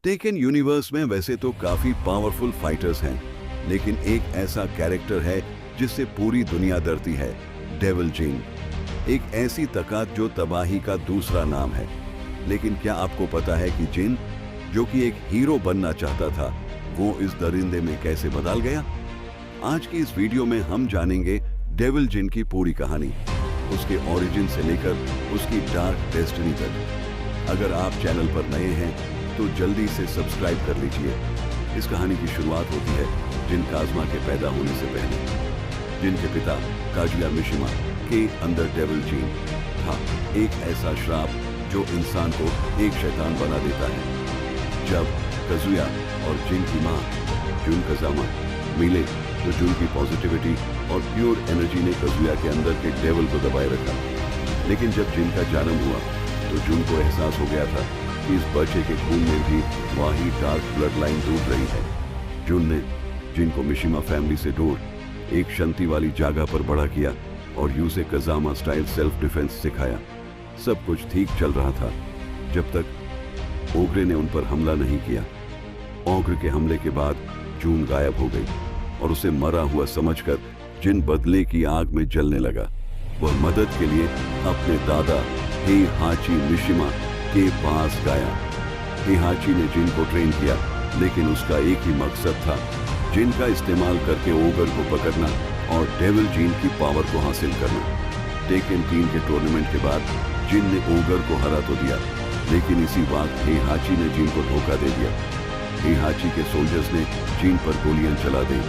Taken universe में वैसे तो काफी पावरफुल फाइटर्स हैं, लेकिन एक ऐसा कैरेक्टर है जिससे पूरी दुनिया डरती है, डेविल जिन। एक ऐसी ताकत जो तबाही का दूसरा नाम है। लेकिन क्या आपको पता है कि जिन, जो कि एक हीरो बनना चाहता था, वो इस दरिंदे में कैसे बदल गया? आज की इस वीडियो में हम जानेंगे डेविल जिन की पूरी कहानी, उसके ओरिजिन से लेकर उसकी डार्क डेस्टिनी तक। अगर आप चैनल पर नए हैं तो जल्दी से सब्सक्राइब कर लीजिए। इस कहानी की शुरुआत होती है जिन काज़मा के पैदा होने से पहले। जिन के पिता काजुया मिशिमा के अंदर डेविल जिन था, एक ऐसा श्राप जो इंसान को एक शैतान बना देता है। जब काजुया और जिन की मां जुन काज़मा मिले तो जुन की पॉजिटिविटी और प्योर एनर्जी ने काजुया के अंदर के डेविल को दबाए रखा। लेकिन जब जिन का जन्म हुआ तो जुन को एहसास हो गया था कि इस बच्चे के खून में भी वही डार्क ब्लड लाइन डूब रही है। जुन ने जिन को मिशिमा फैमिली से दूर एक शांति वाली जगह पर बड़ा किया और यूसे काज़मा स्टाइल सेल्फ डिफेंस सिखाया। सब कुछ ठीक चल रहा था जब तक ओग्रे ने उन पर हमला नहीं किया। ओग्रे के हमले के बाद जून गायब हो गई और उसे मरा हुआ समझकर जिन बदले की आग में जलने लगा। वह मदद के लिए अपने दादा हेहाची मिशिमा के पास गया। हेहाची ने जिन को ट्रेन किया, लेकिन उसका एक ही मकसद था, जिन का इस्तेमाल करके ओगर को पकड़ना और डेविल जिन की पावर को हासिल करना। टेकन 3 के टूर्नामेंट के बाद जिन ने ओगर को हरा तो दिया, लेकिन इसी वक्त हेहाची ने जिन को धोखा दे दिया। हेहाची के सोल्जर्स ने जिन पर गोलियां चला दी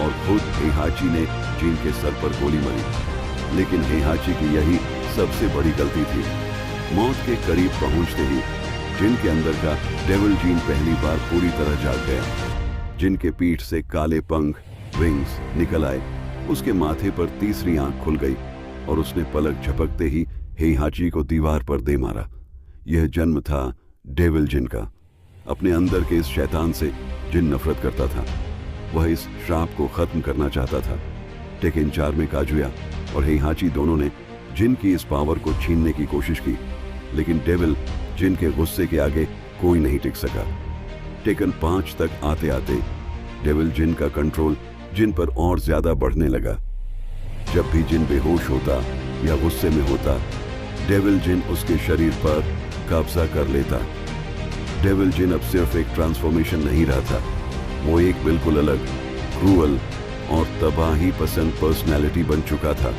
और खुद हेहाची ने जिन के सर पर गोली मारी। लेकिन हेहाची की यही सबसे बड़ी गलती थी। मौत के करीब पहुंचते ही जिन के अंदर का डेविल जिन पहली बार पूरी तरह जाग गया। जिन के पीठ से काले पंख विंग्स निकल आए, उसके माथे पर तीसरी आंख खुल गई और उसने पलक झपकते ही हेहाची को दीवार पर दे मारा। यह जन्म था डेविल जिन का। अपने अंदर के इस शैतान से जिन नफरत करता था। वह इस श्राप को खत्म करना चाहता था। टेकन 4 में काजुया और हेहाची दोनों ने जिन की इस पावर को छीनने की कोशिश की, लेकिन डेविल जिन के गुस्से के आगे कोई नहीं टिक सका। टेकन 5 तक आते आते डेविल जिन का कंट्रोल जिन पर और ज्यादा बढ़ने लगा। जब भी जिन बेहोश होता या गुस्से में होता, डेविल जिन उसके शरीर पर कब्जा कर लेता। डेविल जिन अब सिर्फ एक ट्रांसफॉर्मेशन नहीं रहा था, वो एक बिल्कुल अलग, क्रूअल और तबाही पसंद पर्सनैलिटी बन चुका था,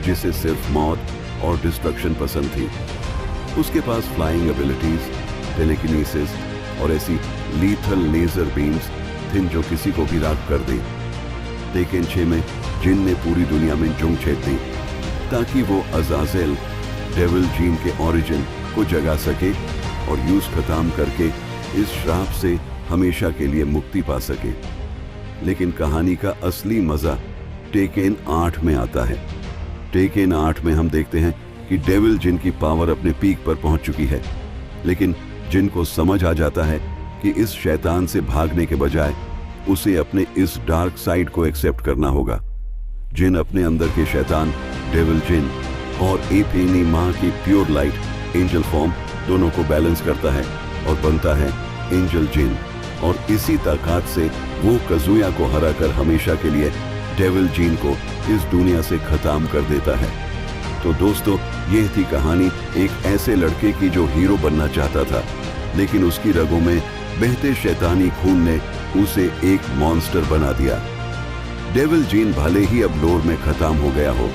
जिसे सिर्फ मौत और डिस्ट्रक्शन पसंद थी। उसके पास फ्लाइंग एबिलिटीज, टेलीकिनेसिस और ऐसी लीथल लेजर बीम्स थी जो किसी को भी राख कर दी। टेकन 6 में जिन ने पूरी दुनिया में जंग छेड़ दी ताकि वो अज़ाज़ेल डेविल जिन के ओरिजिन को जगा सके और यूज खत्म करके इस श्राप से हमेशा के लिए मुक्ति पा सके। लेकिन कहानी का असली मजा टेकन 8 में आता है। टेकन 8 में हम देखते हैं कि डेविल जिन की पावर अपने पीक पर पहुंच चुकी है, लेकिन जिन को समझ आ जाता है कि इस शैतान से भागने के बजाय उसे अपने इस डार्क साइड को एक्सेप्ट करना होगा। जिन अपने अंदर के शैतान डेविल जिन और एपेनी मां की प्योर लाइट एंजल फॉर्म दोनों को बैलेंस करता है और बनता है एंजल जिन, और इसी ताकत से वो काजुया को हराकर हमेशा के लिए डेविल जिन को इस दुनिया से खत्म कर देता है। तो दोस्तों, यह थी कहानी एक ऐसे लड़के की जो हीरो बनना चाहता था, लेकिन उसकी रगों में बहते शैतानी खून ने उसे एक मॉन्स्टर बना दिया। डेविल जिन भले ही अब लोर में खत्म हो गया हो,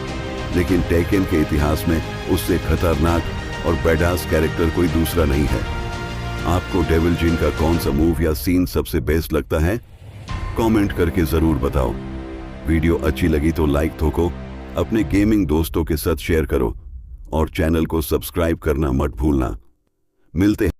लेकिन टेकन के इतिहास में उससे खतरनाक और बैडास कैरेक्टर कोई दूसरा नहीं है। आपको डेविल जिन का कौन सा मूव या सीन सबसे बेस्ट लगता है? कमेंट करके जरूर बताओ। वीडियो अच्छी लगी तो लाइक ठोको, अपने गेमिंग दोस्तों के साथ शेयर करो और चैनल को सब्सक्राइब करना मत भूलना। मिलते हैं।